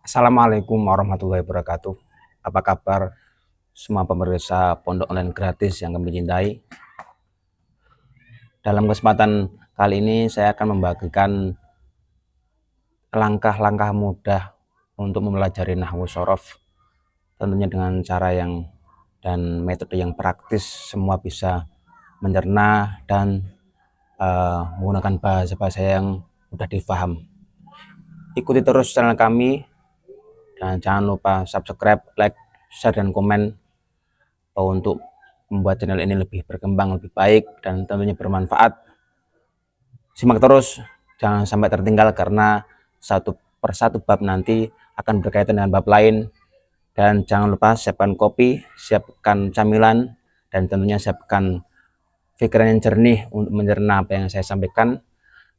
Assalamualaikum warahmatullahi wabarakatuh. Apa kabar semua pemirsa pondok online gratis yang kami cintai? Dalam kesempatan kali ini saya akan membagikan langkah-langkah mudah untuk mempelajari nahwu shorof, tentunya dengan cara yang dan metode yang praktis, semua bisa mencerna dan menggunakan bahasa-bahasa yang mudah difaham. Ikuti terus channel kami dan jangan lupa subscribe, like, share, dan komen untuk membuat channel ini lebih berkembang, lebih baik, dan tentunya bermanfaat. Simak terus, jangan sampai tertinggal karena satu persatu bab nanti akan berkaitan dengan bab lain. Dan jangan lupa siapkan kopi, siapkan camilan, dan tentunya siapkan pikiran yang jernih untuk mencerna apa yang saya sampaikan.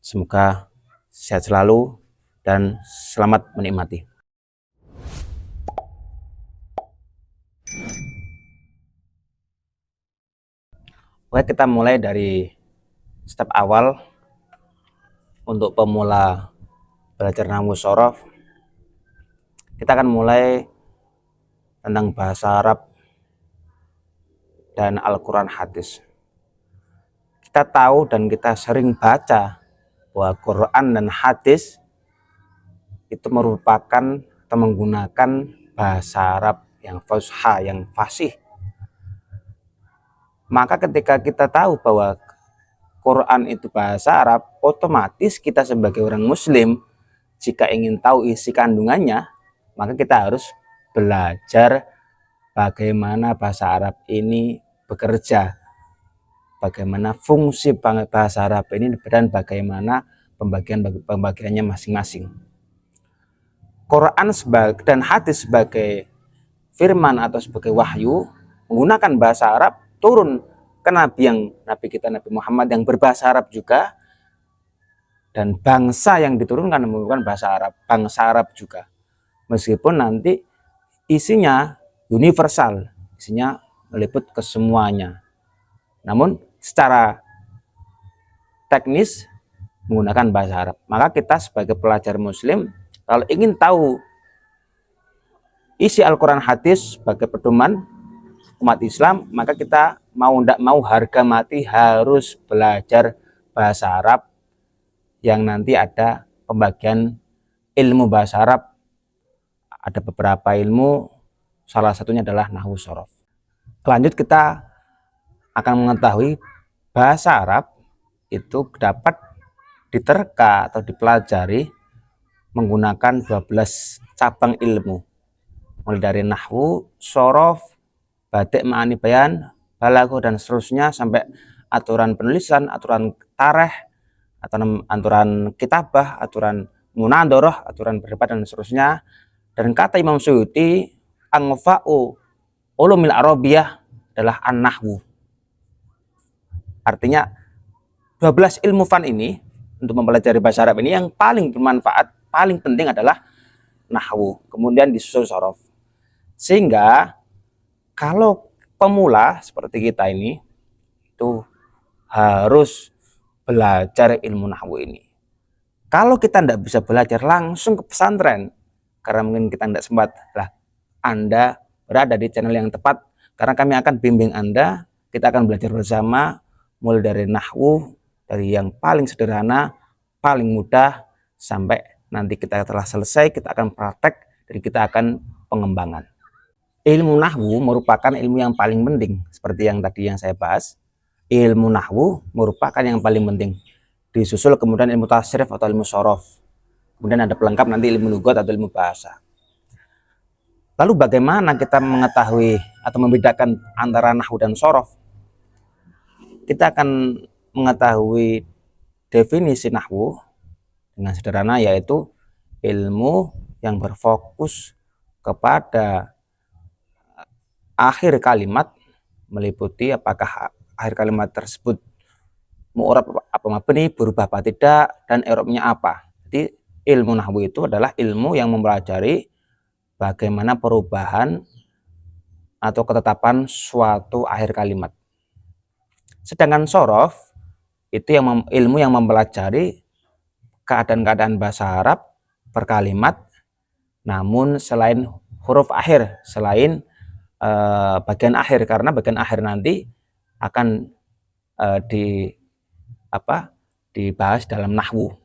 Semoga sehat selalu dan selamat menikmati. Oke, kita mulai dari step awal. Untuk pemula belajar nahwu shorof, kita akan mulai tentang bahasa Arab dan Al-Quran hadis. Kita tahu dan kita sering baca bahwa Quran dan hadis itu merupakan atau menggunakan bahasa Arab yang fusha, yang fasih. Maka ketika kita tahu bahwa Quran itu bahasa Arab, otomatis kita sebagai orang Muslim, jika ingin tahu isi kandungannya, maka kita harus belajar bagaimana bahasa Arab ini bekerja, bagaimana fungsi bahasa Arab ini, dan bagaimana pembagiannya masing-masing. Quran dan hadis sebagai firman atau sebagai wahyu menggunakan bahasa Arab turun ke Nabi kita Nabi Muhammad yang berbahasa Arab juga, dan bangsa yang diturunkan menggunakan bahasa Arab, bangsa Arab juga, meskipun nanti isinya universal, isinya meliput ke semuanya, namun secara teknis menggunakan bahasa Arab. Maka kita sebagai pelajar Muslim, kalau ingin tahu isi Al-Quran hadis sebagai pedoman umat Islam, maka kita mau tidak mau harga mati harus belajar bahasa Arab, yang nanti ada pembagian ilmu bahasa Arab. Ada beberapa ilmu, salah satunya adalah nahwu shorof. Lanjut, kita akan mengetahui bahasa Arab itu dapat diterka atau dipelajari menggunakan 12 cabang ilmu, mulai dari nahwu, shorof, badik, ma'ani, bayan, balaghah, dan seterusnya, sampai aturan penulisan, aturan tareh, aturan kitabah, aturan munadharah, aturan berdebat, dan seterusnya. Dan kata Imam Suyuti, anfa'u ulumil arabiyah adalah an-nahwu. Artinya 12 ilmu fan ini untuk mempelajari bahasa Arab ini yang paling bermanfaat, paling penting adalah nahwu, kemudian disusul shorof. Sehingga kalau pemula seperti kita ini itu harus belajar ilmu nahwu ini. Kalau kita tidak bisa belajar langsung ke pesantren, karena mungkin kita tidak sempat, lah Anda berada di channel yang tepat, karena kami akan bimbing Anda. Kita akan belajar bersama mulai dari nahwu, dari yang paling sederhana, paling mudah, sampai nanti kita telah selesai, kita akan praktek, dan kita akan pengembangan. Ilmu nahwu merupakan ilmu yang paling penting, seperti yang tadi yang saya bahas. Ilmu nahwu merupakan yang paling penting. Disusul kemudian ilmu tasrif atau ilmu shorof. Kemudian ada pelengkap nanti ilmu lugat atau ilmu bahasa. Lalu bagaimana kita mengetahui atau membedakan antara nahwu dan shorof? Kita akan mengetahui definisi nahwu dengan sederhana, yaitu ilmu yang berfokus kepada akhir kalimat, meliputi apakah akhir kalimat tersebut mu'rab apa mabni, berubah apa tidak, dan i'rabnya apa. Jadi ilmu nahwu itu adalah ilmu yang mempelajari bagaimana perubahan atau ketetapan suatu akhir kalimat. Sedangkan shorof itu ilmu yang mempelajari keadaan-keadaan bahasa Arab per kalimat namun selain huruf akhir, selain bagian akhir, karena bagian akhir nanti akan dibahas dalam nahwu.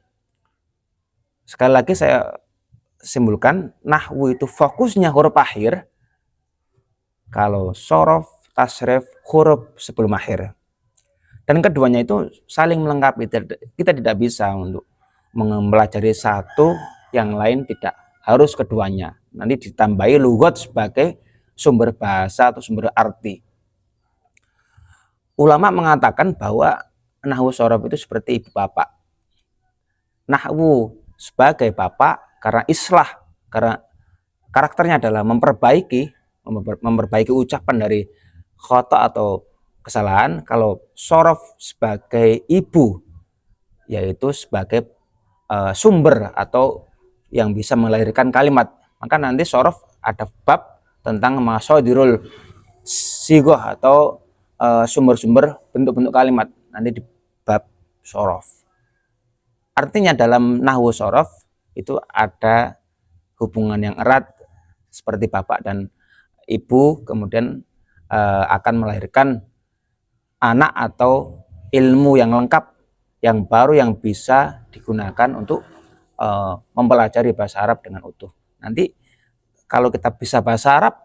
Sekali lagi saya simpulkan, nahwu itu fokusnya huruf akhir, kalau sorof, tasrif, huruf sebelum akhir. Dan keduanya itu saling melengkapi. Kita tidak bisa untuk mempelajari satu yang lain, tidak, harus keduanya. Nanti ditambahi lughat sebagai sumber bahasa atau sumber arti. Ulama mengatakan bahwa nahwu sorof itu seperti ibu bapak. Nahwu sebagai bapak karena islah, karena karakternya adalah memperbaiki ucapan dari khata atau kesalahan. Kalau sorof sebagai ibu, yaitu sebagai sumber atau yang bisa melahirkan kalimat. Maka nanti sorof ada bab tentang masadirul sigoh atau sumber-sumber bentuk-bentuk kalimat, nanti di bab sorof. Artinya dalam nahwu sorof itu ada hubungan yang erat seperti bapak dan ibu, kemudian akan melahirkan anak atau ilmu yang lengkap, yang baru, yang bisa digunakan untuk mempelajari bahasa Arab dengan utuh. Nanti kalau kita bisa bahasa Arab,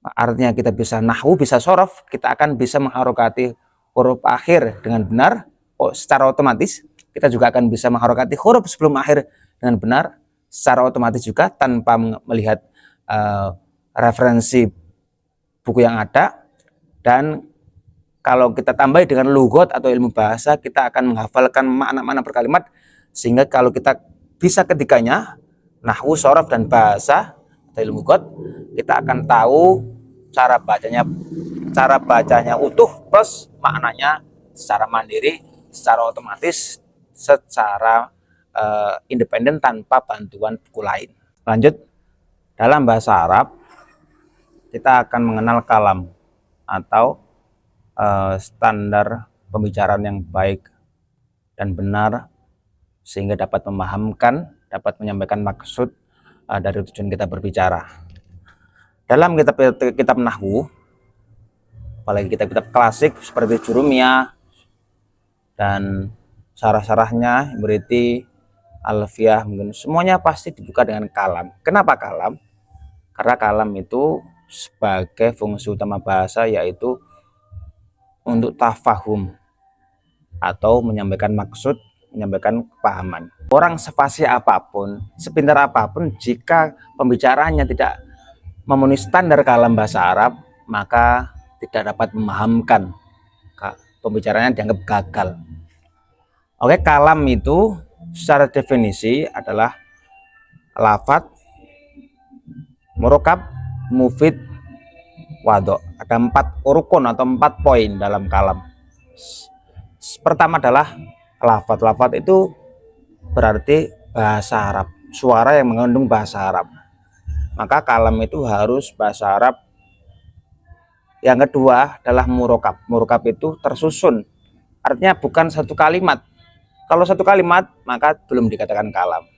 artinya kita bisa nahwu, bisa sorof, kita akan bisa mengharokati huruf akhir dengan benar, secara otomatis. Kita juga akan bisa mengharokati huruf sebelum akhir dengan benar, secara otomatis juga, tanpa melihat referensi buku yang ada. Dan kalau kita tambah dengan lughat atau ilmu bahasa, kita akan menghafalkan makna-makna berkalimat, sehingga kalau kita bisa ketiganya, nahwu, sorof, dan bahasa atau ilmu lughat, kita akan tahu cara bacanya utuh plus maknanya secara mandiri, secara otomatis, secara independen tanpa bantuan buku lain. Lanjut, dalam bahasa Arab kita akan mengenal kalam atau standar pembicaraan yang baik dan benar, sehingga dapat memahamkan, dapat menyampaikan maksud dari tujuan kita berbicara. Dalam kitab nahwu, apalagi kitab-kitab klasik seperti Jurumiyah dan syarah-syarahnya, Ibriti, Alfiyah, mungkin semuanya pasti dibuka dengan kalam. Kenapa kalam? Karena kalam itu sebagai fungsi utama bahasa, yaitu untuk tafahum atau menyampaikan maksud, menyampaikan kepahaman. Orang sefasih apapun, sepintar apapun, jika pembicaraannya tidak memenuhi standar kalam bahasa Arab, maka tidak dapat memahamkan, pembicaranya dianggap gagal. Oke, kalam itu secara definisi adalah lafadz, murokab, mufid, wadok. Ada 4 rukun atau 4 poin dalam kalam. Pertama adalah lafadz. Lafadz itu berarti bahasa Arab, suara yang mengandung bahasa Arab. Maka kalam itu harus bahasa Arab. Yang kedua adalah murokab. Murokab itu tersusun, artinya bukan satu kalimat. Kalau satu kalimat maka belum dikatakan kalam.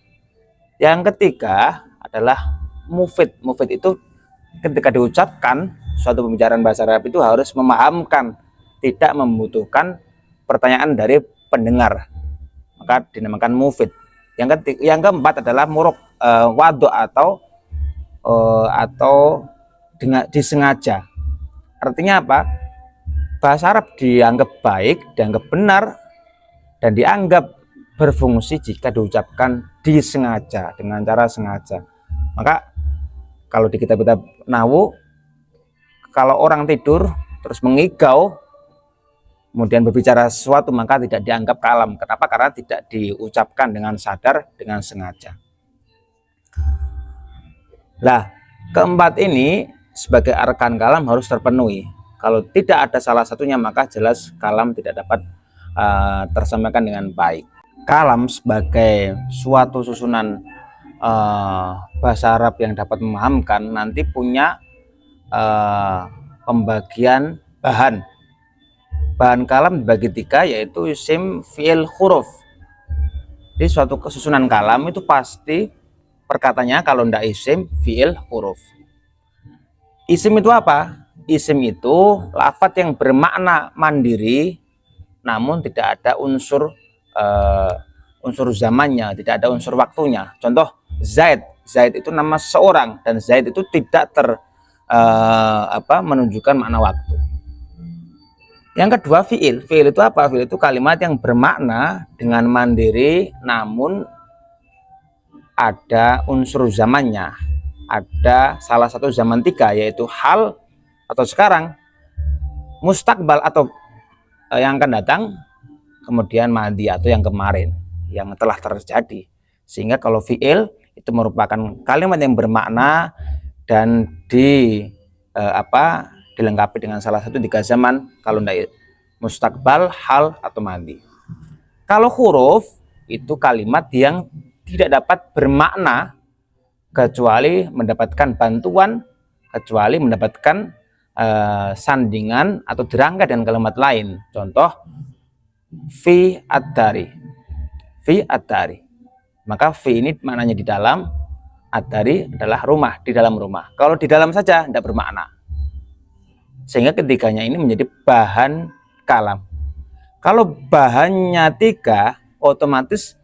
Yang ketiga adalah mufid. Mufid itu ketika diucapkan, suatu pembicaraan bahasa Arab itu harus memahamkan, tidak membutuhkan pertanyaan dari pendengar, maka dinamakan mufid. Yang keempat adalah wadok atau disengaja. Artinya apa? Bahasa Arab dianggap baik, dianggap benar, dan dianggap berfungsi jika diucapkan disengaja, dengan cara sengaja. Maka kalau di kitab-kitab nahwu, kalau orang tidur terus mengigau kemudian berbicara sesuatu, maka tidak dianggap kalam. Kenapa? Karena tidak diucapkan dengan sadar, dengan sengaja. Nah, keempat ini sebagai arkan kalam harus terpenuhi. Kalau tidak ada salah satunya, maka jelas kalam tidak dapat tersampaikan dengan baik. Kalam sebagai suatu susunan bahasa Arab yang dapat memahamkan, nanti punya pembagian bahan. Bahan kalam dibagi 3, yaitu isim, fi'il, huruf. Di suatu kesusunan kalam itu pasti perkataannya kalau ndak isim, fiil, huruf. Isim itu apa? Isim itu lafadz yang bermakna mandiri, namun tidak ada unsur zamannya, tidak ada unsur waktunya. Contoh Zaid. Zaid itu nama seorang, dan Zaid itu tidak menunjukkan makna waktu. Yang kedua fiil. Fiil itu apa? Fiil itu kalimat yang bermakna dengan mandiri, namun ada unsur zamannya. Ada salah satu zaman 3, yaitu hal atau sekarang, mustakbal atau yang akan datang, kemudian madi atau yang kemarin, yang telah terjadi. Sehingga kalau fiil itu merupakan kalimat yang bermakna dan dilengkapi dengan salah satu 3 zaman, kalau tidak mustakbal, hal, atau madi. Kalau huruf itu kalimat yang tidak dapat bermakna kecuali mendapatkan bantuan, kecuali mendapatkan sandingan atau dirangkai dengan kalimat lain. Contoh fi ad-dari. Fi ad-dari. Maka fi ini maknanya di dalam, ad-dari adalah rumah, di dalam rumah. Kalau di dalam saja tidak bermakna. Sehingga ketiganya ini menjadi bahan kalam. Kalau bahannya 3, otomatis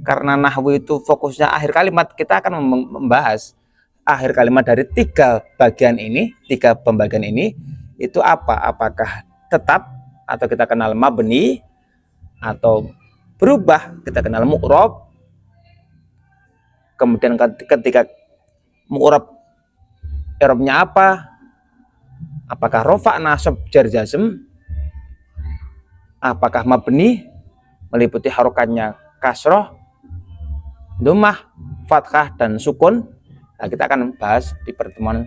karena nahwu itu fokusnya akhir kalimat, kita akan membahas akhir kalimat dari 3 bagian ini, 3 pembagian ini itu apa? Apakah tetap atau kita kenal mabni, atau berubah kita kenal mu'rab. Kemudian ketika mu'rab, i'rabnya apa? Apakah rofa, nasab, jar, jazm? Apakah mabni meliputi harokatnya kasroh, dhammah, fathah, dan sukun? Nah, kita akan bahas di pertemuan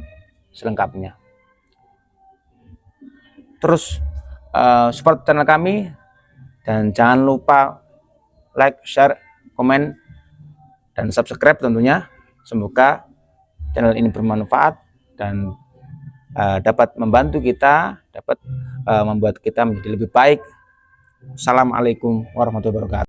selengkapnya. Terus support channel kami, dan jangan lupa like, share, komen, dan subscribe tentunya. Semoga channel ini bermanfaat dan dapat membantu kita, dapat membuat kita menjadi lebih baik. Assalamualaikum warahmatullahi wabarakatuh.